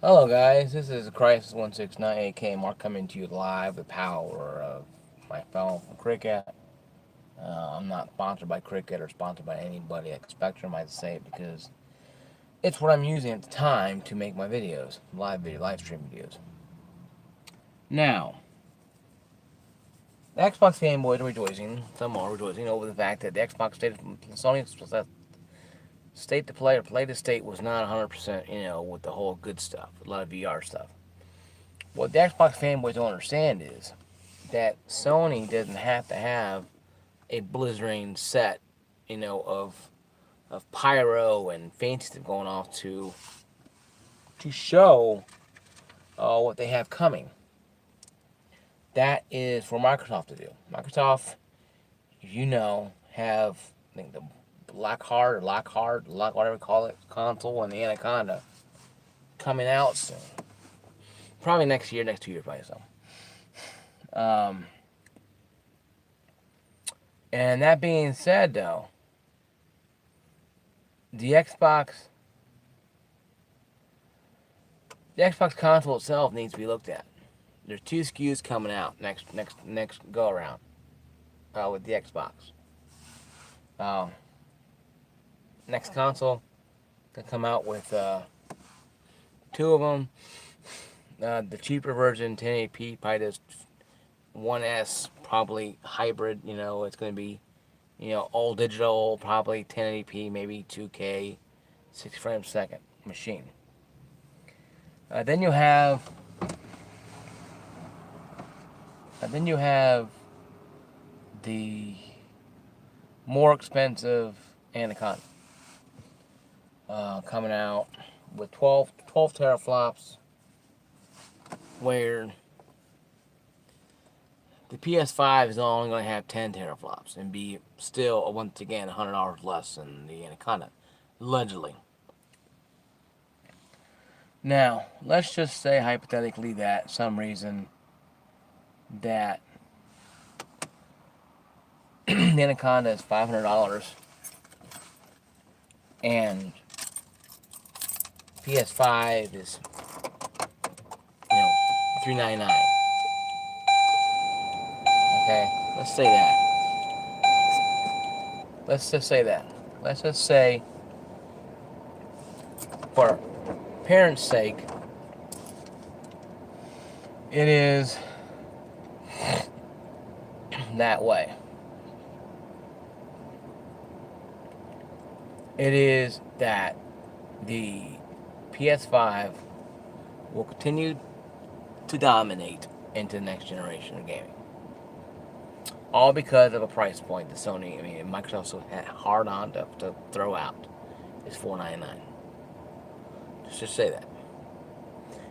Hello guys, this is Crisis 1698K Mark coming to you live with power of my phone from Cricket. I'm not sponsored by Cricket or sponsored by anybody at Spectrum. I say it because it's what I'm using at the time to make my videos, live stream videos. Now, the Xbox fanboys are rejoicing, some are rejoicing over the fact that the Xbox state to play or play to state was not 100%, with the whole good stuff, a lot of VR stuff. What the Xbox fanboys don't understand is that Sony doesn't have to have a blizzarding set, of pyro and fancy stuff going off to show what they have coming. That is for Microsoft to do. Microsoft, have I think the whatever we call it, console and the Anaconda coming out soon. Probably next year, next 2 years, probably so. Um, and that being said, though, the Xbox the Xbox console itself needs to be looked at. There's two SKUs coming out next go around with the Xbox. Uh, Next console gonna come out with two of them. The cheaper version, 1080p, probably just 1S, probably hybrid. It's gonna be all digital, probably 1080p, maybe 2K, 60 frames a second machine. Then you have the more expensive Anaconda coming out with 12 teraflops, where the PS5 is only going to have 10 teraflops and be still, once again, $100 less than the Anaconda, allegedly. Now, let's just say hypothetically that some reason that the Anaconda is $500 and PS5 is $399. Okay, let's say that. Let's just say that. Let's just say, for parents' sake, it is that way. It is that the PS5 will continue to dominate into the next generation of gaming. All because of a price point that Microsoft so hard on to throw out is $499. Let's just say that.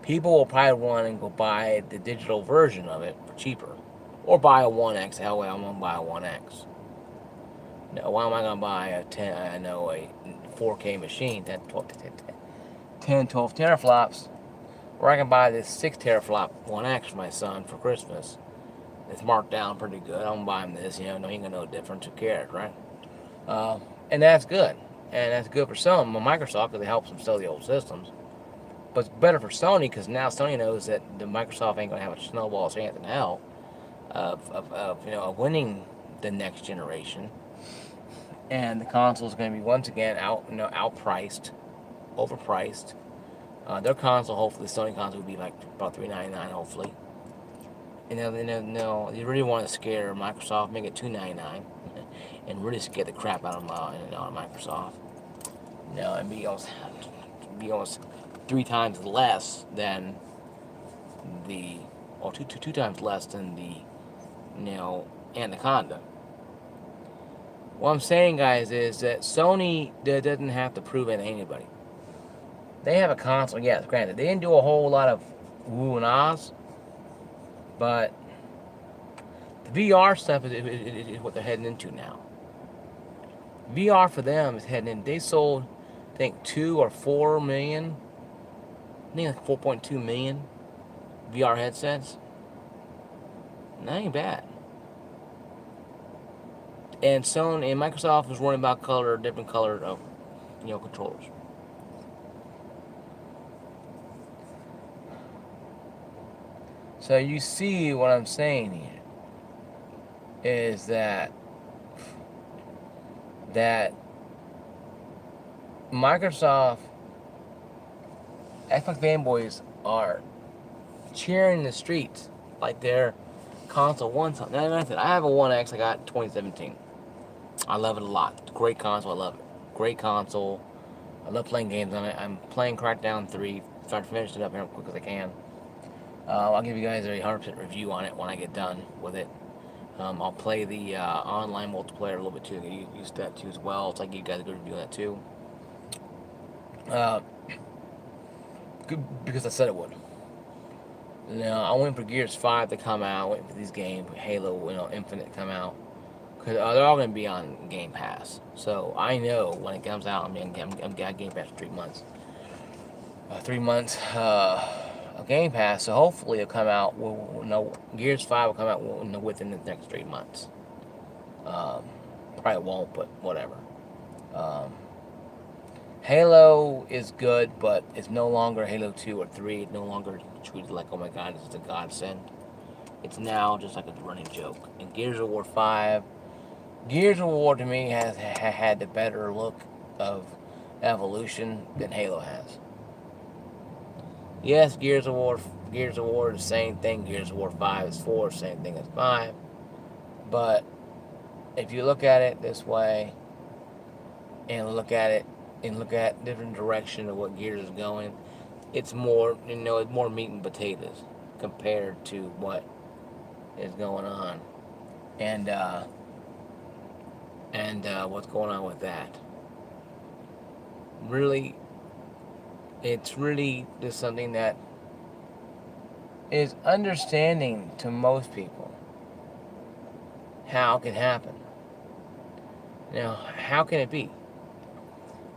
People will probably want to go buy the digital version of it for cheaper. Or buy a 1X. Hell, I'm going to buy a 1X. No, why am I going to buy a 4K machine, 12 teraflops, or I can buy this 6 teraflop 1X for my son for Christmas. It's marked down pretty good. I'm going to buy him this, no, he ain't going to know the difference. Who cares, right? And that's good. And that's good for some, Microsoft, because it helps them sell the old systems. But it's better for Sony, because now Sony knows that the Microsoft ain't going to have a snowball's chance in hell of winning the next generation. And the console is going to be once again outpriced, overpriced. Their console, hopefully, the Sony console, will be like about $399, hopefully. You really want to scare Microsoft, make it $299, and really scare the crap out of Microsoft. And be almost 3 times less than the, or two times less than the, Anaconda. What I'm saying, guys, is that Sony doesn't have to prove it to anybody. They have a console, yes, granted. They didn't do a whole lot of woo and ahs, but the VR stuff is what they're heading into now. VR for them is heading in. They sold, I think, 2 or 4 million, I think like 4.2 million VR headsets. And that ain't bad. And Sony and Microsoft was worrying about different color of, controllers. So you see what I'm saying here is that Microsoft Xbox fanboys are cheering the streets like their console won something. And I said, I have a One X I got in 2017. I love it a lot. Great console. I love it. Great console. I love playing games on it. I'm playing Crackdown 3. Trying to finish it up here as quick as I can. I'll give you guys a 100% review on it when I get done with it. I'll play the online multiplayer a little bit too. Get used to that too as well. So I give you guys a good review on that too. Good because I said it would. I'm waiting for Gears 5 to come out. Waiting for these games, Halo, Infinite to come out. Because they're all going to be on Game Pass. So I know when it comes out, I'm getting Game Pass for 3 months. 3 months of Game Pass. So hopefully it'll come out. Gears 5 will come out within the next 3 months. Probably won't, but whatever. Halo is good, but it's no longer Halo 2 or 3. It's no longer treated like, oh my god, this is a godsend. It's now just like a running joke. And Gears of War 5, Gears of War to me has had the better look of evolution than Halo has. Yes, Gears of War is the same thing. Gears of War 5 is 4, same thing as 5. But if you look at it this way and look at different direction of what Gears is going, it's more, it's more meat and potatoes compared to what is going on. And what's going on with that. Really, it's really just something that is understanding to most people how it can happen. How can it be?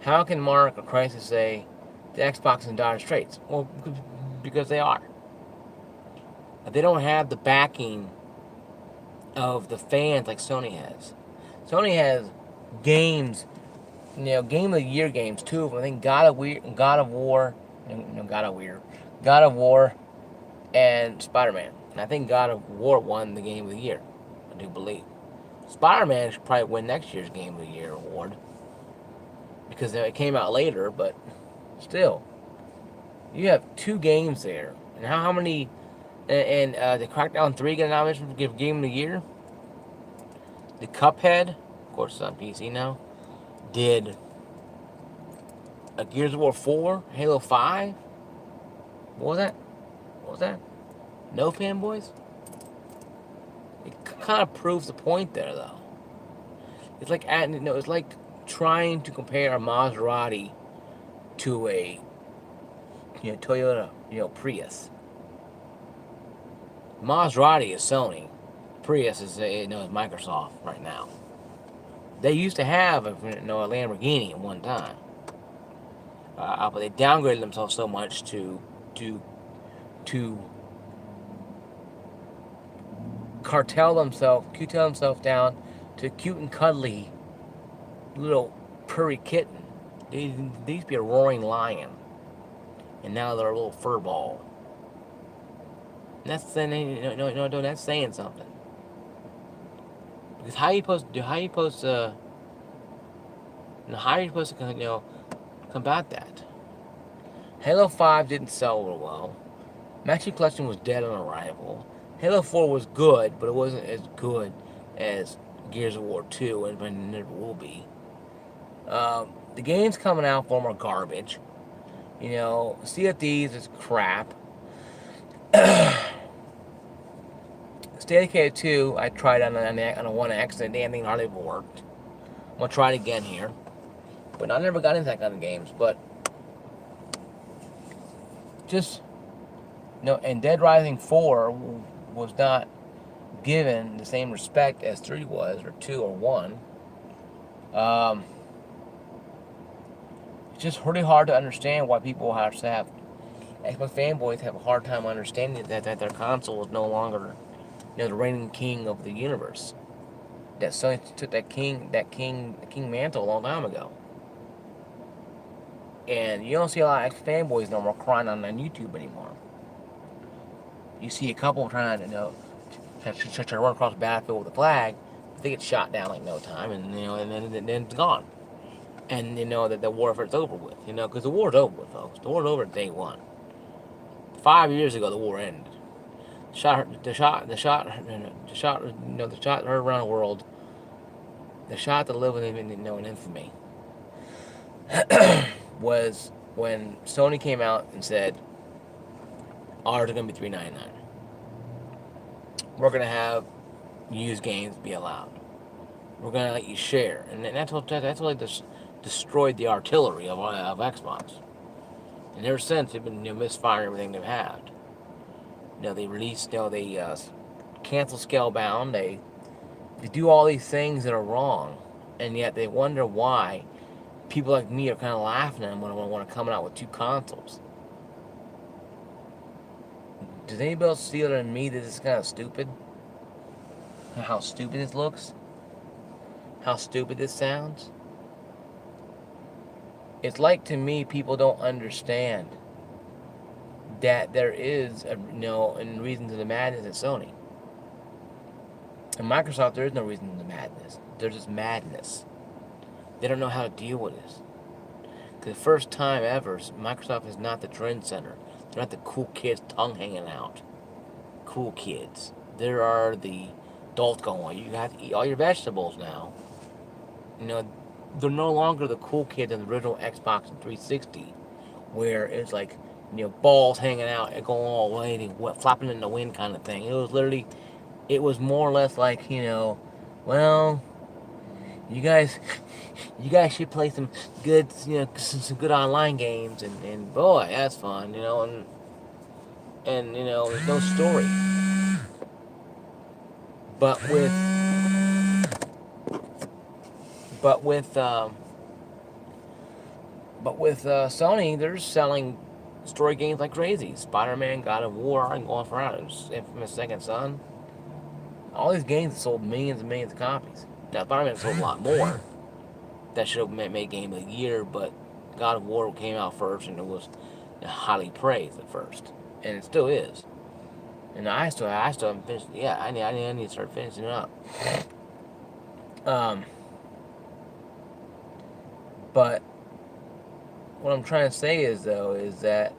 How can Mark or Crisis say the Xbox is in dire straits? Well, because they are. They don't have the backing of the fans like Sony has. Sony has games, Game of the Year games, two of them. I think God of War, and Spider-Man. And I think God of War won the Game of the Year. I do believe. Spider-Man should probably win next year's Game of the Year award because it came out later, but still, you have two games there. And how many? And the Crackdown 3 got a nomination for Game of the Year. The Cuphead, of course, it's on PC now. Did Gears of War 4, Halo 5? What was that? No Fanboys? It kind of proves the point there, though. It's like it's like trying to compare a Maserati to a Toyota Prius. Maserati is Sony. Prius is Microsoft right now. They used to have a Lamborghini at one time, but they downgraded themselves so much to curtail themselves down to cute and cuddly little purry kitten. They used to be a roaring lion, and now they're a little fur ball. And that's saying, that's saying something. Because how are you supposed to combat that? Halo 5 didn't sell real well. Master Chief Collection was dead on arrival. Halo 4 was good, but it wasn't as good as Gears of War 2, and never will be. The games coming out for them are garbage. Sea of Thieves is crap. State of Decay 2, I tried on a 1X, and damn thing hardly ever worked. I'm going to try it again here. But I never got into that kind of games. But just, and Dead Rising 4 was not given the same respect as 3 was, or 2 or 1. It's just really hard to understand why people have Xbox fanboys have a hard time understanding that their console is no longer the reigning king of the universe. That Sony took that king mantle a long time ago. And you don't see a lot of fanboys no more crying on YouTube anymore. You see a couple trying to try to run across the battlefield with a flag, but they get shot down like no time, and then it's gone. And that the war effort's over with. Because the war's over with, folks. The war's over at day one. 5 years ago, the war ended. The shot heard around the world. The shot that lived in infamy was when Sony came out and said, ours are going to be $3.99. We're going to have used games be allowed. We're going to let you share. And that's what destroyed the artillery of Xbox. And ever since, they've been misfiring everything they've had. They released, they cancel Scalebound. They do all these things that are wrong, and yet they wonder why people like me are kind of laughing at them when they're coming out with 2 consoles. Does anybody else see other than me that this is kind of stupid? How stupid this looks? How stupid this sounds? It's like, to me, people don't understand that there is and reason to the madness at Sony. In Microsoft, there is no reason to the madness. There's just madness. They don't know how to deal with this. Because the first time ever, Microsoft is not the trend center. They're not the cool kids tongue hanging out. Cool kids. There are the adults going, you have to eat all your vegetables now. They're no longer the cool kids in the original Xbox and 360, where it's like, balls hanging out and going all waiting, flapping in the wind kind of thing. It was more or less like, well, you guys should play some good, some good online games, and boy, that's fun, and there's no story. But with Sony, they're selling story games like crazy. Spider-Man, God of War, and going for Infamous Second Son. All these games have sold millions and millions of copies. Now, Spider-Man sold a lot more. That should have made Game of the Year, but God of War came out first, and it was highly praised at first, and it still is. And I still haven't finished. Yeah, I need to start finishing it up. But what I'm trying to say is that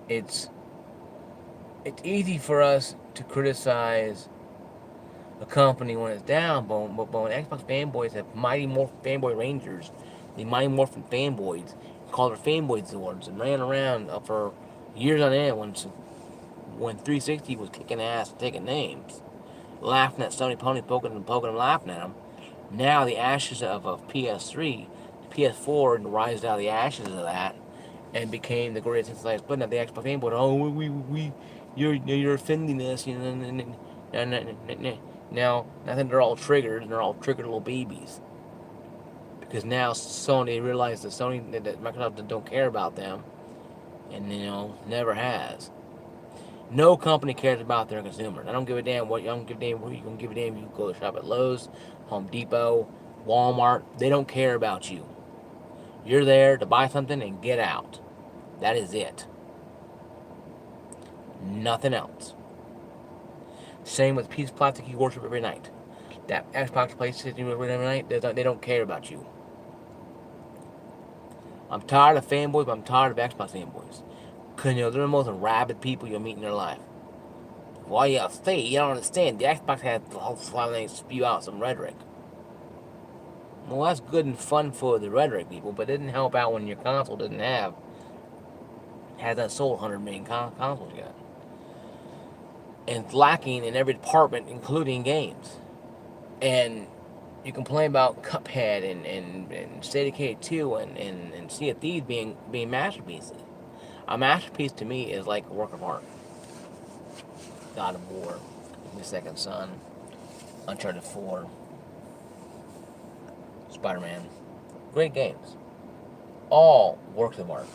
it's easy for us to criticize a company when it's down, but when Xbox fanboys have Mighty Morphin Fanboy Rangers, the Mighty Morphin Fanboys, called their Fanboys Awards, and ran around for years on end when 360 was kicking ass and taking names, laughing at Sony Pony, poking them, laughing at them. Now the ashes of PS3, PS4, and rised out of the ashes of that, and became the greatest since splitting up the Xbox fanboy. Oh, you're offending us, Now I think they're all triggered, and they're all triggered little babies. Because now Sony realized that Microsoft don't care about them, and never has. No company cares about their consumers. I don't give a damn what you don't give a damn where you can give a damn. You go shop at Lowe's, Home Depot, Walmart. They don't care about you. You're there to buy something and get out. That is it. Nothing else. Same with piece of plastic you worship every night. That Xbox PlayStation every night, they don't care about you. I'm tired of fanboys, but I'm tired of Xbox fanboys. Because, they're the most rabid people you'll meet in your life. Well, you say, you don't understand. The Xbox has the whole slime, they spew out some rhetoric. Well, that's good and fun for the rhetoric people, but it didn't help out when your console hasn't sold 100 million consoles yet. And it's lacking in every department, including games. And you complain about Cuphead and State of Decay 2 and Sea of Thieves being masterpieces. A masterpiece to me is like a work of art. God of War, The Second Son, Uncharted 4, Spider-Man. Great games. All works of art.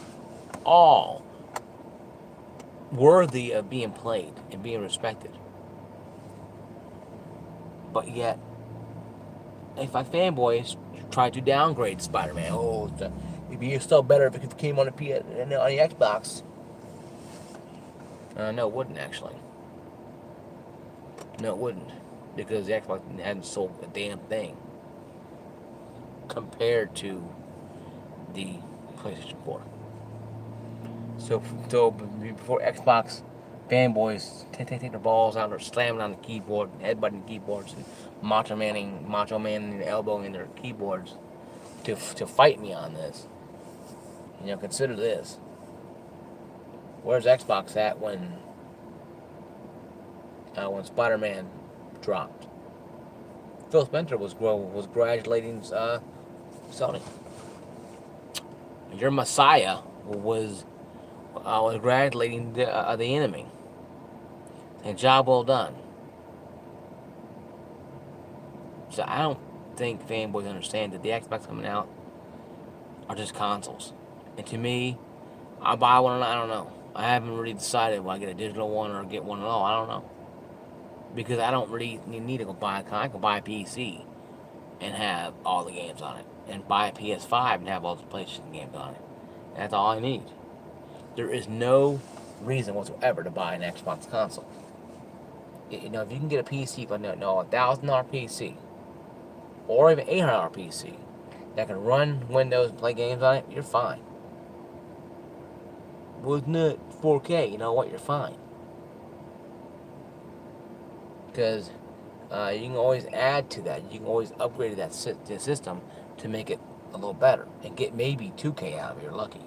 All worthy of being played and being respected. But yet, Xbox fanboys try to downgrade Spider-Man. Oh, it'd be still better if it came on the Xbox. No, it wouldn't actually. No, it wouldn't, because the Xbox hadn't sold a damn thing compared to the PlayStation 4. So before Xbox fanboys take their balls out or slamming on the keyboard, headbutting keyboards, and macho manning and elbowing their keyboards to fight me on this, consider this. Where's Xbox at when Spider-Man dropped? Phil Spencer was congratulating Sony. Your Messiah was congratulating the enemy. And job well done. So I don't think fanboys understand that the Xbox coming out are just consoles. And to me, I buy one or not, I don't know. I haven't really decided whether I get a digital one or get one at all. I don't know. Because I don't really need to go buy a console. I can buy a PC and have all the games on it. And buy a PS5 and have all the PlayStation games on it. That's all I need. There is no reason whatsoever to buy an Xbox console. If you can get a PC for $1,000 PC or even $800 PC that can run Windows and play games on it, you're fine. Well, it's not 4K. You know what? You're fine. Because you can always add to that. You can always upgrade that system to make it a little better and get maybe 2K out of it. You're lucky.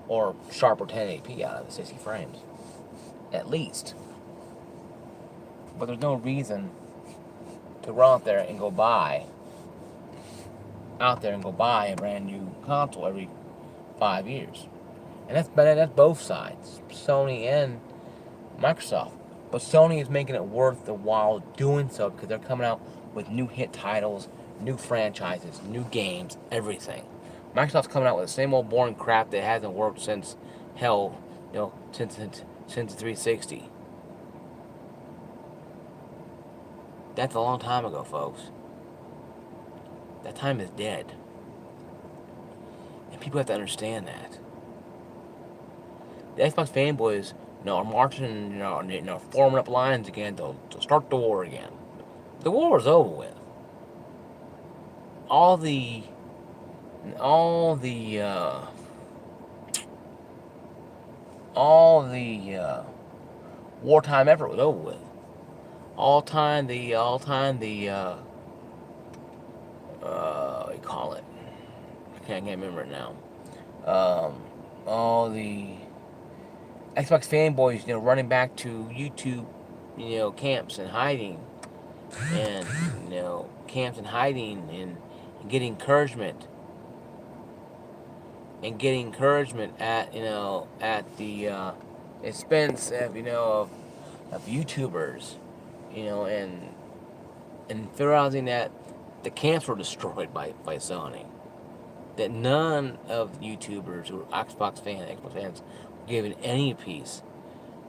Or sharper 1080p out of it, 60 frames. At least. But there's no reason to run out there and go buy a brand new console every 5 years. And that's both sides, Sony and Microsoft. But Sony is making it worth the while doing so because they're coming out with new hit titles, new franchises, new games, everything. Microsoft's coming out with the same old boring crap that hasn't worked since since the 360. That's a long time ago, folks. That time is dead. And people have to understand that. The Xbox fanboys, are marching, forming up lines again to start the war again. The war is over with. All the wartime effort was over with. What do you call it? I can't remember it now. All the Xbox fanboys, running back to YouTube, camps and hiding, and getting encouragement, at the expense of YouTubers, and realizing that the camps were destroyed by Sony. That none of the YouTubers who are Xbox fans were given any peace.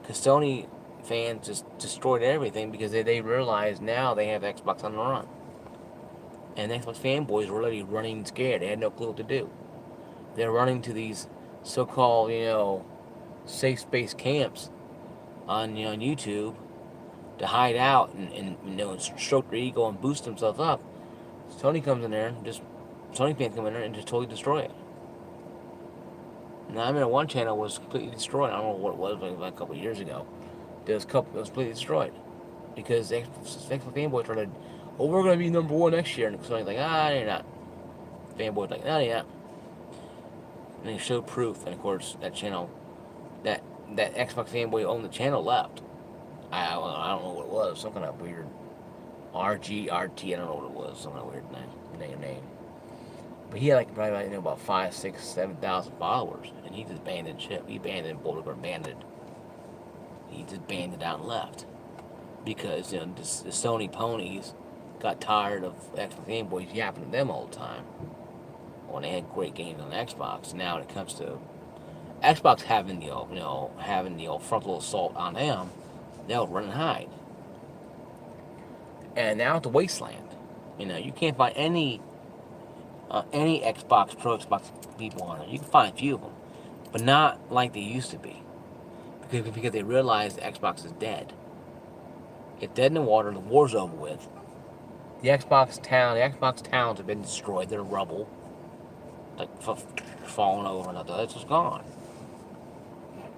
Because Sony fans just destroyed everything because they realized now they have Xbox on the run. And Xbox fanboys were literally running scared. They had no clue what to do. They're running to these so-called, safe space camps on YouTube to hide out and stroke their ego and boost themselves up. Sony comes in there and Sony fans come in there and just totally destroy it. Now, one channel was completely destroyed. I don't know what it was, like a couple of years ago. It was completely destroyed because Xbox fanboys started, we're going to be number one next year, and Sony's like, you're not. Fanboys like, no, you're not. And they showed proof, and of course, that channel, that Xbox fanboy owned the channel left. I don't know what it was, some kind of weird RGRT, I don't know what it was, some kind of weird name. But he had probably about 5, 6, 7,000 followers, and he just abandoned ship. He abandoned Boulder, He just abandoned out and left because the Sony ponies got tired of Xbox Game Boys yapping to them all the time when they had great games on Xbox. Now when it comes to Xbox having the frontal assault on them, they'll run and hide. And now it's a wasteland. You can't find any Xbox people on it. You can find a few of them, but not like they used to be, because they realized Xbox is dead. It's dead in the water. The war's over with. The Xbox towns have been destroyed. They're rubble, like falling over and all. It's just gone.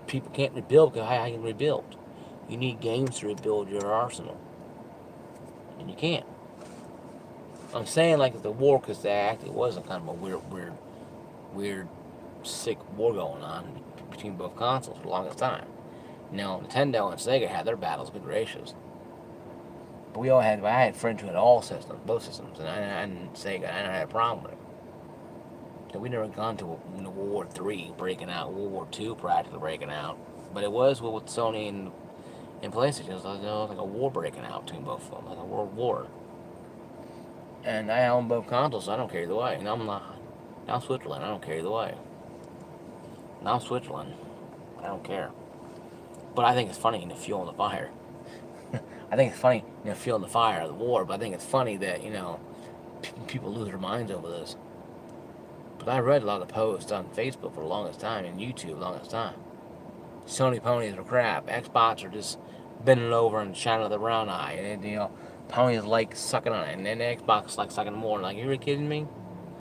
People can't rebuild because how you can rebuild? You need games to rebuild your arsenal, and you can't. I'm saying like the war because there actually wasn't kind of a weird, sick war going on between both consoles for the longest time. You know, Nintendo and Sega had their battles, good gracious. But I had friends who had all systems, both systems, and Sega, and I had a problem with it. So we never gone to World War III breaking out, World War II practically breaking out. But it was with Sony and PlayStation. It was like a war breaking out between both of them, like a world war. And I own both consoles, so I don't care either way. And I'm not. Now Switzerland, I don't care either way. Now Switzerland, I don't care. But I think it's funny, fueling the fire. I think it's funny, fueling the fire of the war. But I think it's funny that people lose their minds over this. But I read a lot of posts on Facebook for the longest time and YouTube the longest time. Sony ponies are crap. Xbox are just bending over and shining the brown eye, and ponies like sucking on it, and then Xbox like sucking more. Like, you really kidding me?